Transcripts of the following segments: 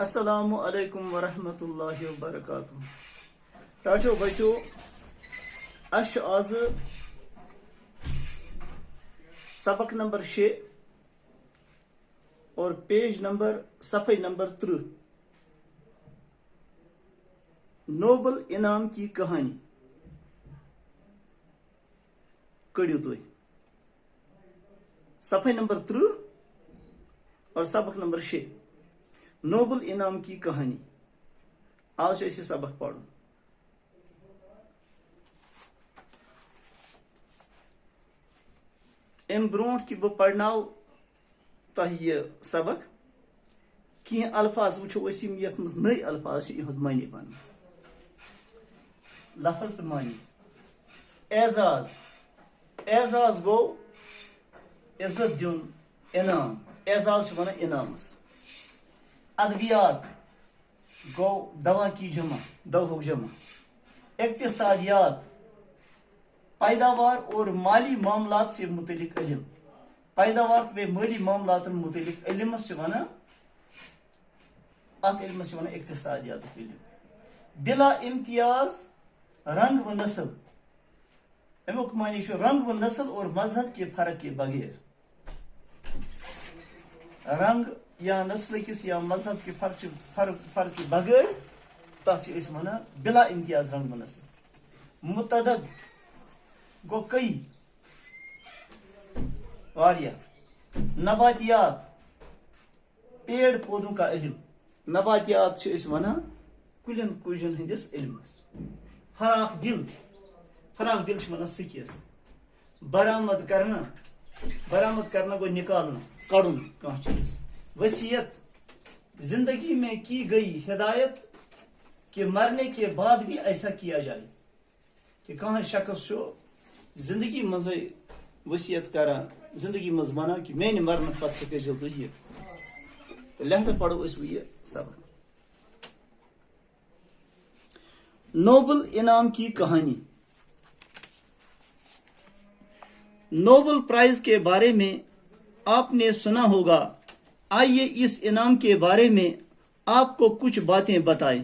السلام علیکم ورحمۃ اللہ وبرکاتہ. ٹاٹو بچو اش آز سبق نمبر 6 اور پیج نمبر صفحہ نمبر 30 نوبل انعام کی کہانی کڑیو تو صفحہ نمبر 30 اور سبق نمبر 6 نوبل انعام کی کہانی. آج اسے سبق پڑھو. ام برونٹ کہ بہ پڑناو تہ یہ سبق کی الفاظ وچھو اسم یت مز نئی الفاظ یہد معنی بن لفظ تو معنی. اعزاز اعزاز گو عزت دین انعام. اعزاز ونان انعامس. ادویات گو دوا کی جمع دواہک جمع. اقتصادیات پیداوار اور مالی معاملات سے متعلق علم. پیداوار تو مالی معاملات متعلق علم سے ونان ات علم سے ونان اقتصادیات علم. بلا امتیاز رنگ و نسل. امیک معنی رنگ و نسل اور مذہب کے فرق کے بغیر. رنگ یا نسل کس یا مذہب کے فرق کے بغیر تس ونان بلا امتیاز رنگ و نسل. متعدد گو کئی واریا. نباتیات پیڑ پودوں کا علم. نباتیات ونان کلین کجن ہندس علمس. فراخ دل فراخ دل ونان سکھس. برآمد کرنا گو نکالنا کڑن کانٛہہ چیز. وصیت زندگی میں کی گئی ہدایت کہ مرنے کے بعد بھی ایسا کیا جائے. کہ کانٛہہ شخص زندگی مز وصیت کران زندگی مز ونان کہ میانہ مرنہ پتہ کٔرزیٚو تُہۍ یہ. لہذا پڑھو اس یہ سبق. نوبل انعام کی کہانی. نوبل پرائز کے بارے میں آپ نے سنا ہوگا. آئیے اس انعام کے بارے میں آپ کو کچھ باتیں بتائیں.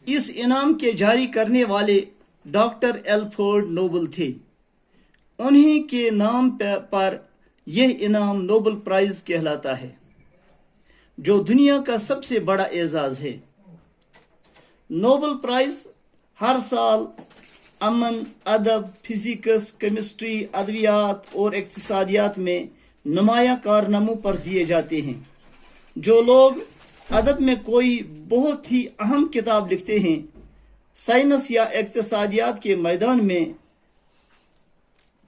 اس انعام کے جاری کرنے والے ڈاکٹر ایلفریڈ نوبل تھے. انہیں کے نام پر یہ انعام نوبل پرائز کہلاتا ہے جو دنیا کا سب سے بڑا اعزاز ہے. نوبل پرائز ہر سال امن، ادب، فزکس، کیمسٹری، ادویات اور اقتصادیات میں نمایاں کارناموں پر دیے جاتے ہیں. جو لوگ ادب میں کوئی بہت ہی اہم کتاب لکھتے ہیں، سائنس یا اقتصادیات کے میدان میں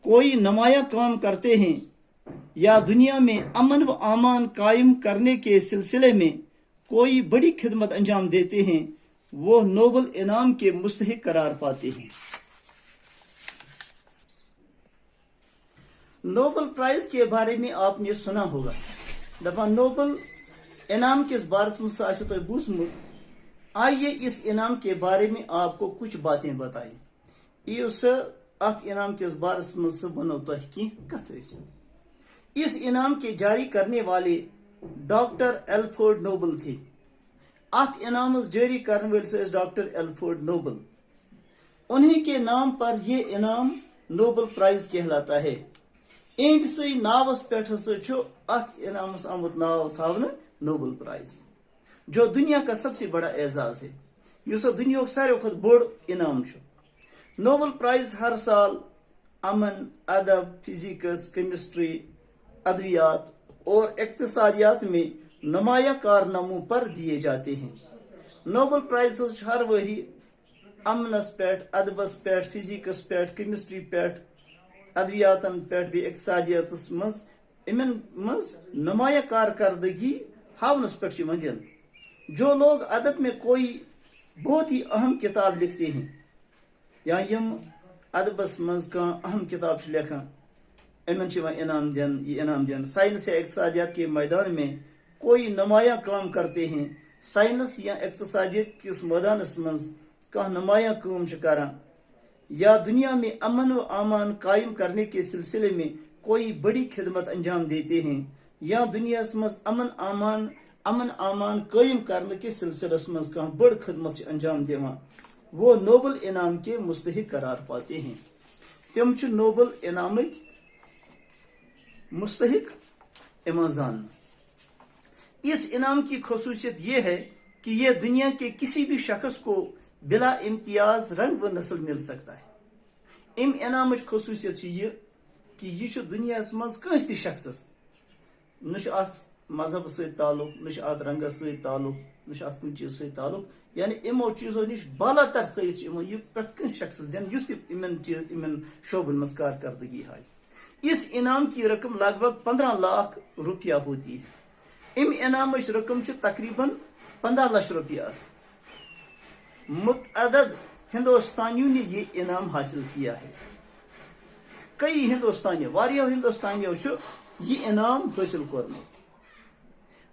کوئی نمایاں کام کرتے ہیں یا دنیا میں امن و امان قائم کرنے کے سلسلے میں کوئی بڑی خدمت انجام دیتے ہیں، وہ نوبل انعام کے مستحق قرار پاتے ہیں. نوبل پرائز کے بارے میں آپ نے سنا ہوگا. دپان نوبل انعام کس بارس میں آسو تہ بوزمت. آئیے اس انعام کے بارے میں آپ کو کچھ باتیں بتائیں. اس ات انعام کس بارس میں بنو تہ کی کت. اس انعام کے جاری کرنے والے ڈاکٹر ایلفریڈ نوبل تھے. ات انعام جاری کرنے والے ڈاکٹر ایلفریڈ نوبل. انہیں کے نام پر یہ انعام نوبل پرائز کہلاتا ہے. اہند سی ناوس پہ ات انعامس آمت ناو تھاونہ نوبل پرائز جو دنیا کا سب سے بڑا اعزاز ہے. اس دنیا ساروی کھت بڑ انعام. نوبل پرائز ہر سال امن، ادب، فزکس، کیمسٹری، ادویات اور اقتصادیات میں نمایاں کارناموں پر دیے جاتے ہیں. نوبل پرائز ہر وری امنس پہ، ادبس پہ، فزکس پہ، کیمسٹری پہ، ادویاتن پہ بھی اقتصادیات مز نمایاں کارکردگی ہاونس پہ دن. جو لوگ ادب میں کوئی بہت ہی اہم کتاب لکھتے ہیں یا یم ادبس مز کان اہم کتاب لکھان ان انعام دن. یہ انعام دن. سائنس یا اقتصادیات کے میدان میں کوئی نمایاں کام کرتے ہیں. سائنس یا اقتصادیات کس میدانس مز کان نمایاں کام کران یا دنیا میں امن و امان قائم کرنے کے سلسلے میں کوئی بڑی خدمت انجام دیتے ہیں یا دنیا مز امن امان امن امان قائم کرنے کے سلسلس مز کھانا بڑ خدمت سے انجام دیوان وہ نوبل انعام کے مستحق قرار پاتے ہیں. تم چھ نوبل انعامک مستحق ایمازان. اس انعام کی خصوصیت یہ ہے کہ یہ دنیا کے کسی بھی شخص کو بلا امتیاز رنگ و نسل مل سکتا ہے. ام انعام خصوصیت یہ کہ یہ دنیا مز کنس تہ شخصس نہ مذہب ست تعلق نہ ات رنگس ست تعلق نہ ات کن چیز ست تعلق یعنی امو چیزوں نش بالا تر تھیت یہ پرت کن شخصس دین اس ان شعبن مز کارکردگی ہائے. اس انعام کی رقم لگ بھگ 15 لاکھ روپیہ ہوتی ہے. ام انعام رقم تقریباً 15 لاکھ روپیہ. متعدد ہندوستانیوں نے یہ انعام حاصل کیا ہے. کئی ہندوستانیوں یہ انعام حاصل کرنا.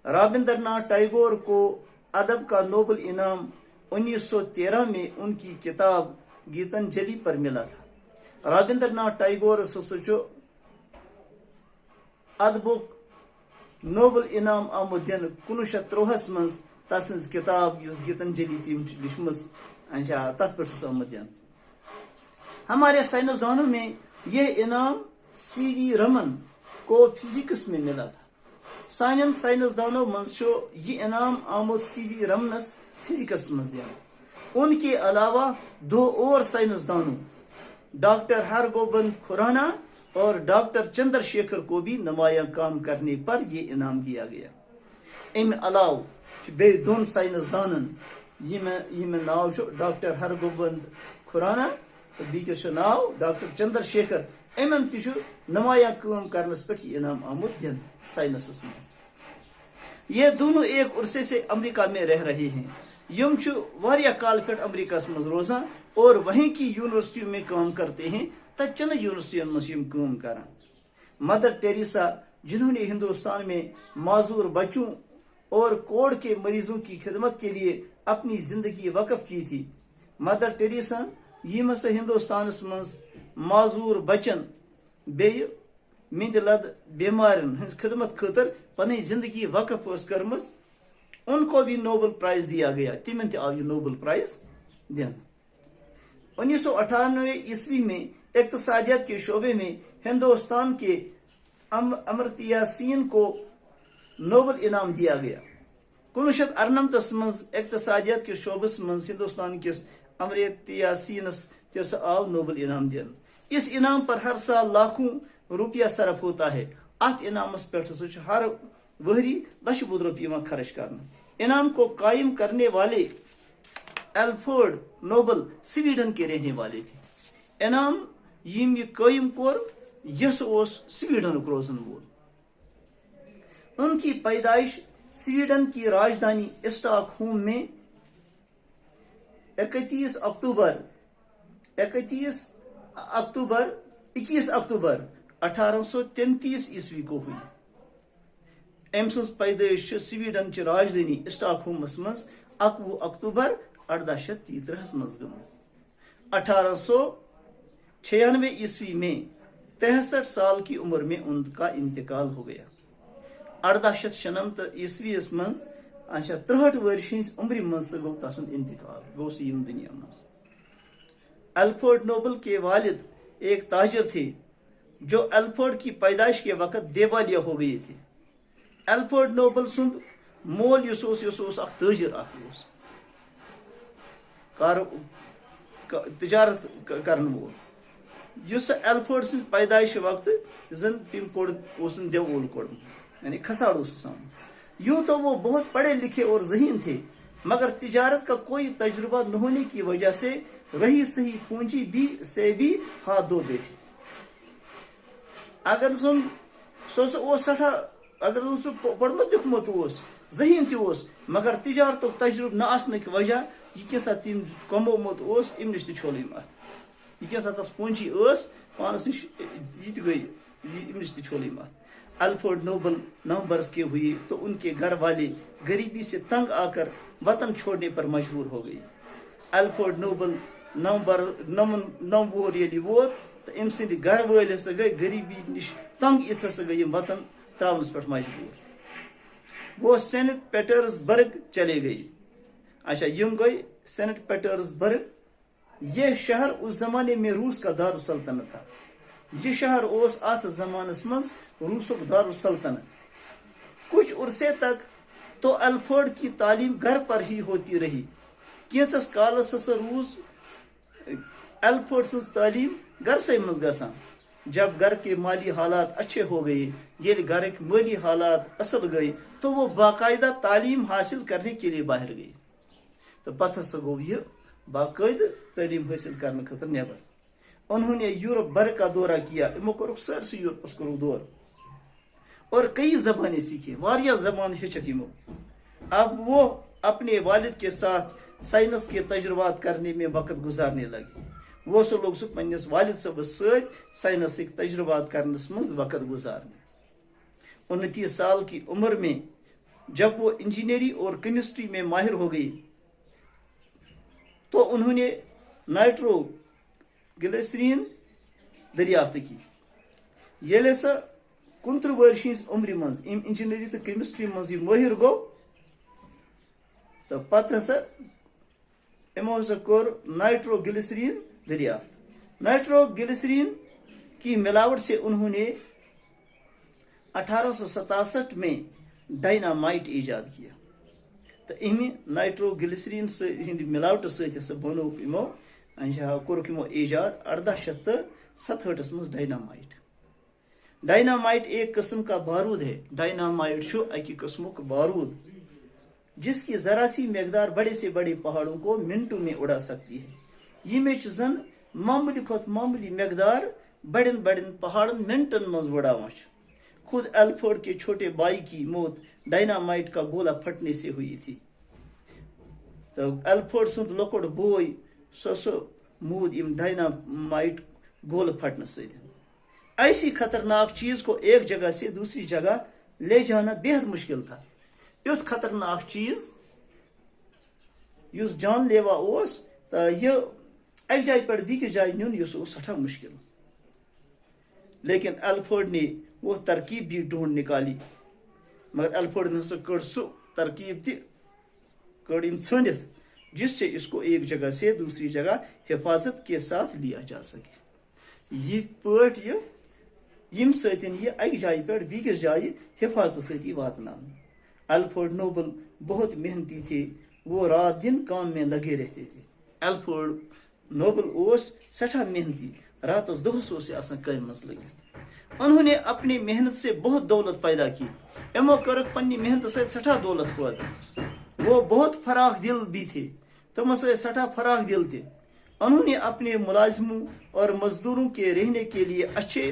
رابندر ناتھ ٹیگور کو ادب کا نوبل انعام 1913 میں ان کی کتاب گیتانجلی پر ملا تھا. رابندر ناتھ ٹیگور ادبک نوبل انعام آمد دن 1913 مز تسن کتاب اس گیتانجلی تم لچھم تر پہ آمد دن. ہمارے سائنسدانوں میں یہ انعام سی وی رمن کو فزکس میں ملا تھا. سان سائنسدانوں مز یہ انعام آمد سی وی رمنس فزکس مز دن. ان کے علاوہ 2 اور سائنسدانوں ڈاکٹر ہرگوبند کھرانا اور ڈاکٹر چندر شیکھر کو بھی نمایاں کام کرنے پر یہ انعام دیا گیا. ام علاوہ بے 2 سائنسدانن یم ناو ڈاکٹر ہرگوبند کھرانا تو بیکس ناو ڈاکٹر چندر شیکھر امن تہ نمایاں کام کرنس پہ یہ انعام آمد دن سائنسس مز. یہ دونوں ایک عرصے سے امریکہ میں رہ رہے ہیں. یم واریاہ کال پہ امریکہ مز روزان اور وہیں کی یونیورسٹیوں میں کام کرتے ہیں. تچن یونیورسٹین مز کام کران. مدر ٹیریسا جنہوں نے ہندوستان میں معذور بچوں اور کوڑ کے مریضوں کی خدمت کے لیے اپنی زندگی وقف کی تھی. مدر ٹیریسا یم ہسا ہندوستان مز معذور بچن بیٚیہِ مند لد بیمارن ہز خدمت خاطر پنی زندگی وقف اس کرمز. ان کو بھی نوبل پرائز دیا گیا. تمن تہ آو یہ نوبل پرائز دن. 1998 عیسوی میں اقتصادیات کے شعبے میں ہندوستان کے امرتیا سین کو نوبل انعام دیا گیا. 1998 مز اقتصادیات کے شعبس مز ہندوستان کس امرتیا سینس تس آو نوبل انعام دن. اس انعام پر ہر سال لاکھوں روپیہ صرف ہوتا ہے. ات انعامس پہ ہر وہری لچھ بد روپیہ خرچ کرنا. انعام کو قائم کرنے والے ایلفرڈ نوبل سویڈن کے رہنے والے تھے. انعام یم یہ قائم کور یس سویڈن روزن وول. ان کی پیدائش سویڈن کی راجدھانی اسٹاک ہوم میں 21 اکتوبر 1833 عیسوی کو ہوئی. ام سن پیدائش سویڈن چہ راجدھانی اسٹاک ہومس مز 21 اکتوبر 1833 مز گم. 1896 عیسوی میں 63 سال کی عمر میں ان کا انتقال ہو گیا. 1896 عیسوی مز 63 ورش عمر مز گو تسن انتقال گو یم دنیا مز. ایلفرڈ نوبل کے والد ایک تاجر تھے جو ایلفرڈ کی پیدائش کے وقت دیوالیہ ہو گئے تھے. ایلفرڈ نوبل سند مول اس اخ تاجر تجارت کرن وول. اس ایلفرڈ سن پیدائش وقت زن تم کوڑ دیوول کوڑ یعنی کھساڑ سام. یوں تو وہ بہت پڑھے لکھے اور ذہین تھے مگر تجارت کا کوئی تجربہ نہ ہونے کی وجہ سے رہی صحیح پونجی سے بھی ہاتھ دھو بیٹھے. اگر سن سٹھا اگر سہ پڑھمت لکھمت ذہین تس مگر تجارت تجربہ نہ آسنے کی وجہ یہ کیسا تم کمومت ام نش تھولم ات یہ کیسا تس پونجی پانس نش یہ گئی ام نش تھولم ات. ایلفرڈ نوبل نومبرس کے ہوئے تو ان کے گھر والے غریبی سے تنگ آ کر وطن چھوڑنے پر مجبور ہو گئے. ایلفرڈ نوبل نومبر یلی ووت تو ام سند گھر ول ہسا گئی غریبی نش تنگ ات ہسا گئی وطن تراونس پہ مجبور. وہ سینٹ پیٹرزبرگ چلے گئی. اچھا یم گئی سینٹ پیٹرزبرگ. یہ شہر اس زمانے میں روس کا دارالسلطنت تھا. یہ شہر اس ات زمانس مز روسک دارالسلطنت. کچھ عرصے تک تو الفورڈ کی تعلیم گھر پر ہی ہوتی رہی. کینچس کالس ہسا روز الفورڈ سز تعلیم گھر سے مز گسان. جب گھر کے مالی حالات اچھے ہو گئے، یہ گھر کے مالی حالات اصل گئے، تو وہ باقاعدہ تعلیم حاصل کرنے کے لیے باہر گئی. تو پتہ ہسا گو یہ باقاعدہ تعلیم حاصل کرنے خاطر نیبر. انہوں نے یورپ بھر کا دورہ کیا. امو کورک سرسی یورپس کورک دور اور کئی زبانیں سیکھی. واریاہ زبان ہیچک امو. اب وہ اپنے والد کے ساتھ سائنس کے تجربات کرنے میں وقت گزارنے لگے. وہ سو لوگ سک پنس والد صبس ست سائنس کے تجربات کرنس مز وقت گزارنے. 29 سال کی عمر میں جب وہ انجینئرنگ اور کیمسٹری میں ماہر ہو گئی تو انہوں نے نائٹرو گلیسرین دریافت کی. یل سا 29 ورشز عمر مز انجینئرنگ تو کیمسٹری مز یہ ماہر گو تو پتہ ہسا امو ہسا کور نائٹرو گلیسرین دریافت. نائٹرو گلیسرین کی ملاوٹ سے انہوں نے 1867 میں ڈائنامائٹ ایجاد کیا. تو امی نائٹرو گلیسرین ہند ملاوٹ ست بنو امو کورک امو ایجاد 1867 مز ڈائنامائٹ. ڈائنامائٹ ایک قسم کا بارود ہے. ڈائنامائٹ شو ایک قسم کا بارود جس کی ذرا سی مقدار بڑے سے بڑے پہاڑوں کو منٹوں میں اڑا سکتی ہے. یہ میں زن معمولی کھت معمولی مقدار بڑن بڑن پہاڑن منٹن مز وڑاوان. خود الفورڈ کے چھوٹے بھائی کی موت ڈائنامائٹ کا گولہ پھٹنے سے ہوئی تھی. تو الفورڈ سند لکڑ بوئی سو مود ام ڈائنامائٹ گول پھٹنے سے. ایسی خطرناک چیز کو ایک جگہ سے دوسری جگہ لے جانا بےحد مشکل تھا. یوت خطرناک چیز یس جان لیوا اس تو یہ ایک جائے پر بیکس جائے نیون یہ سٹھا مشکل. لیکن الفورڈ نے وہ ترکیب بھی ڈھونڈ نکالی. مگر الفورڈ نے کڑ سو ترکیب تہ کڑ ژھنڈت جس سے اس کو ایک جگہ سے دوسری جگہ حفاظت کے ساتھ لیا جا سکے. یہ پٹ یم ستن یہ ایک جائے پر بیکس جائے حفاظت ستی واتنان. الفورڈ نوبل بہت محنتی تھے. وہ رات دن کام میں لگے رہتے تھے. الفورڈ نوبل اوس سٹھا محنتی. راتس دہس اوس آسان کامہ مز لگت. انہوں نے اپنی محنت سے بہت دولت پیدا کی. امو کرک پنی محنت سے سٹھا دولت پیدا. وہ بہت فراخ دل بھی تھے. تم سے سٹھا فراخ دل تھے. انہوں نے اپنے ملازموں اور مزدوروں کے رہنے کے لیے اچھے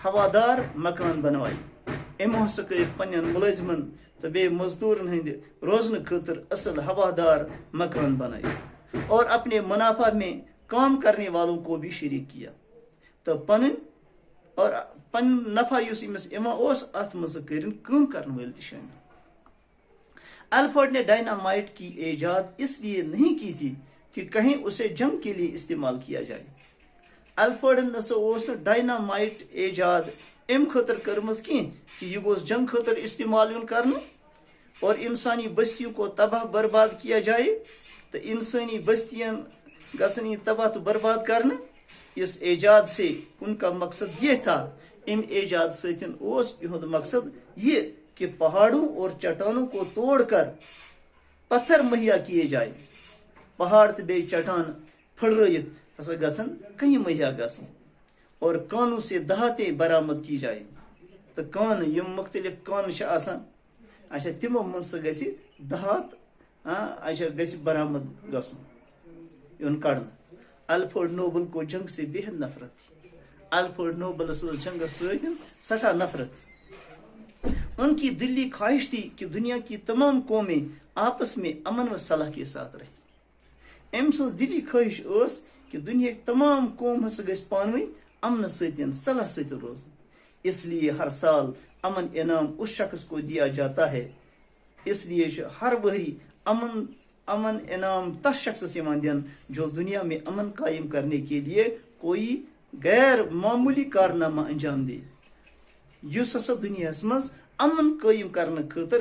ہوادار مکان بنوائے. امو ہسا کر پنن ملازمن تو بے مزدورن ہند روزن خاطر اصل ہوادار مکان بنائے اور اپنے منافع میں کام کرنے والوں کو بھی شریک کیا. تو پن نفع یس امس اس ات مز کرن کام کرن ول تہ شامل. الفورڈ نے ڈائنامائٹ کی ایجاد اس لیے نہیں کی تھی کہ کہیں اسے جنگ کے لیے استعمال کیا جائے. الفورڈ نسا ڈائنامائٹ ایجاد ام خاطر کرمز کی کہ یہ گوس جنگ خاطر استعمال کرنا اور انسانی بستیوں کو تباہ برباد کیا جائے. تو انسانی بستیاں گھن تباہ تو برباد کرنا. اس ایجاد سے ان کا مقصد یہ تھا. ام ایجاد ستن یہد مقصد یہ کہ پہاڑوں اور چٹانوں کو توڑ کر پتھر مہیا کیے جائے. پہاڑ تو بے چٹان پھڑرت ہسا گھن کہیں مہیا گھن اور کانوں سے دہاتیں برآمد کی جائے. تو کان یم مختلف کان آسان اچھا تمو من سہ گژھِ دہات اچھا گژھِ برآمد گژھُن یُن کڑنہٕ. الفورڈ نوبل کو جنگ سے بے حد نفرت تھی. الفورڈ نوبلس جنگس ست سٹھا نفرت. ان کی دلی خواہش تھی کہ دنیا کی تمام قومیں آپس میں امن و صلاح کے ساتھ رہیں. ام سن دلی خواہش اس کہ دنیا کی تمام قوم ہسا گژھِ پانوی امن ستن صلاح ستن روزن. اس لیے ہر سال امن انعام اس شخص کو دیا جاتا ہے. اس لیے ہر وہری امن انعام تس شخص دن جو دنیا میں امن قائم کرنے کے لیے کوئی غیر معمولی کارنامہ انجام دے. اس ہسا دنیا مز امن قائم کرنے خاطر